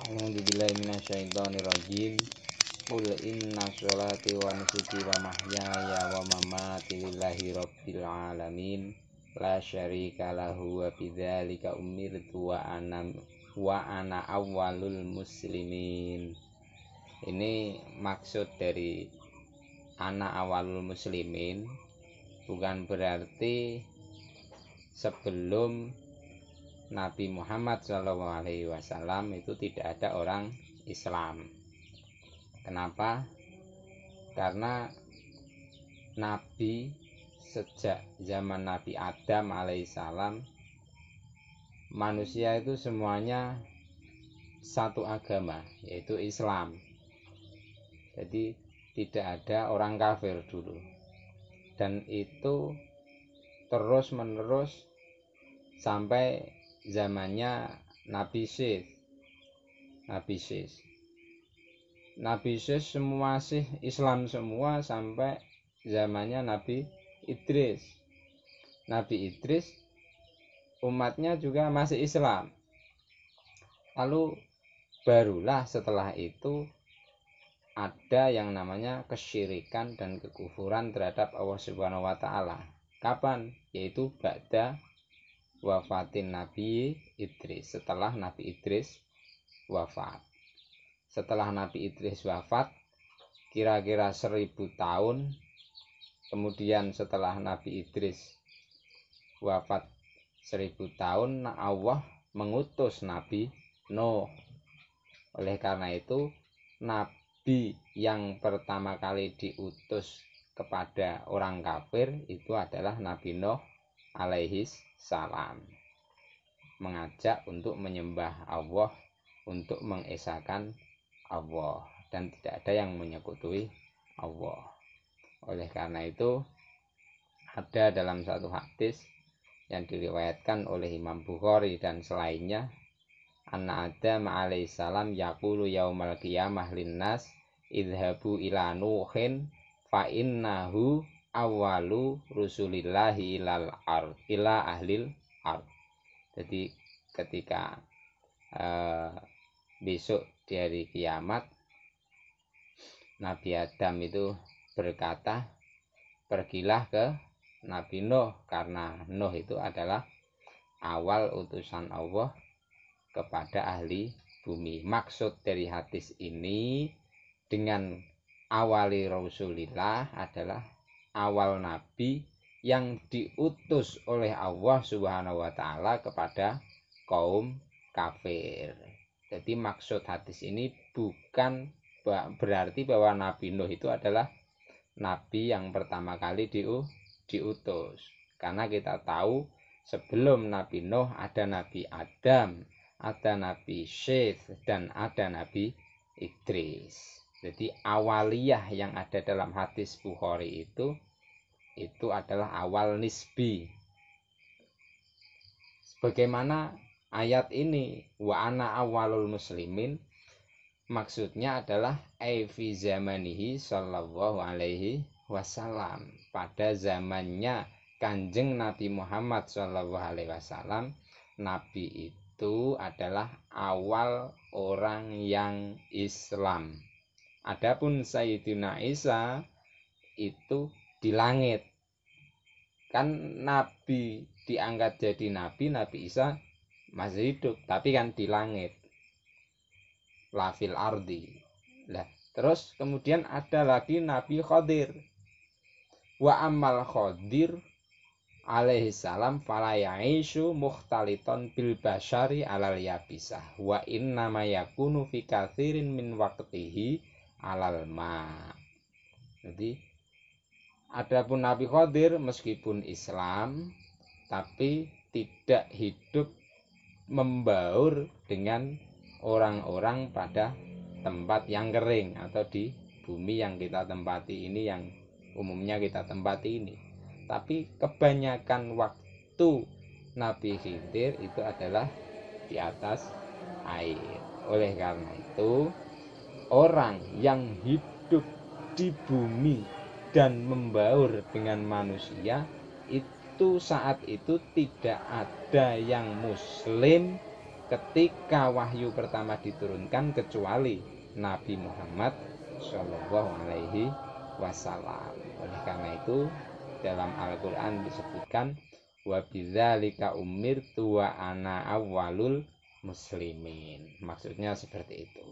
A'udzubillahi minasyaitonirrajim. Qul inna sholati wa nusuki wa mahyaya wa mamati lillahi rabbil alamin la syarika lahu wa bidzalika umirtu wa ana awwalul muslimin. Ini maksud dari ana awwalul muslimin bukan berarti sebelum Nabi Muhammad SAW itu tidak ada orang Islam. Kenapa? Karena Nabi sejak zaman Nabi Adam alaihissalam, manusia itu semuanya satu agama, yaitu Islam. Jadi tidak ada orang kafir dulu. Dan itu terus menerus sampai zamannya Nabi Syekh. Nabi Syekh semua sih Islam semua sampai zamannya Nabi Idris. Nabi Idris umatnya juga masih Islam. Lalu barulah setelah itu ada yang namanya kesyirikan dan kekufuran terhadap Allah Subhanahu wa taala. Kapan? Yaitu ba'da wafatin Nabi Idris, setelah Nabi Idris wafat. Setelah Nabi Idris wafat kira-kira 1000 tahun kemudian, setelah Nabi Idris wafat 1000 tahun, Allah mengutus Nabi Nuh. Oleh karena itu Nabi yang pertama kali diutus kepada orang kafir itu adalah Nabi Nuh alaihis salam, mengajak untuk menyembah Allah, untuk mengesahkan Allah, dan tidak ada yang menyekutuhi Allah. Oleh karena itu ada dalam satu hadis yang diriwayatkan oleh Imam Bukhari dan selainnya, anna Adam alaihissalam yaqulu yaumal qiyamah linnas idhabu ila nuhin fa innahu awalu rusulillahi ila ahlil ard. Jadi ketika besok di hari kiamat, Nabi Adam itu berkata, pergilah ke Nabi Nuh, karena Nuh itu adalah awal utusan Allah kepada ahli bumi. Maksud dari hadis ini dengan awali Rasulillah adalah awal Nabi yang diutus oleh Allah Subhanahu wa taala kepada kaum kafir. Jadi maksud hadis ini bukan berarti bahwa Nabi Nuh itu adalah Nabi yang pertama kali diutus. Karena kita tahu sebelum Nabi Nuh ada Nabi Adam, ada Nabi Syekh, dan ada Nabi Idris. Jadi awaliyah yang ada dalam hadis Bukhari itu adalah awal nisbi. Bagaimana ayat ini wa ana awalul muslimin, maksudnya adalah fi zamanihi sallallahu alaihi wasallam, pada zamannya Kanjeng Nabi Muhammad sallallahu alaihi wasallam, Nabi itu adalah awal orang yang Islam. Adapun Sayyidina Isa itu di langit. Kan Nabi diangkat jadi Nabi Isa masih hidup, tapi kan di langit. Lafil ardi. Nah, terus kemudian ada lagi Nabi Khadir. Wa ammal Khadir alaihi salam fala ya'ishu mukhtaliton bil basyari alal yabisah wa inna ma yakunu fi katsirin min waqtihi alal ma. Jadi adapun Nabi Khadir meskipun Islam tapi tidak hidup membaur dengan orang-orang pada tempat yang kering atau di bumi yang kita tempati ini, yang umumnya kita tempati ini. Tapi kebanyakan waktu Nabi Khidir itu adalah di atas air. Oleh karena itu orang yang hidup di bumi dan membaur dengan manusia itu saat itu tidak ada yang muslim ketika wahyu pertama diturunkan kecuali Nabi Muhammad Shallallahu Alaihi Wasallam. Oleh karena itu dalam Al-Quran disebutkan wa bidzalika umirtu wa ana awwalul muslimin. Maksudnya seperti itu.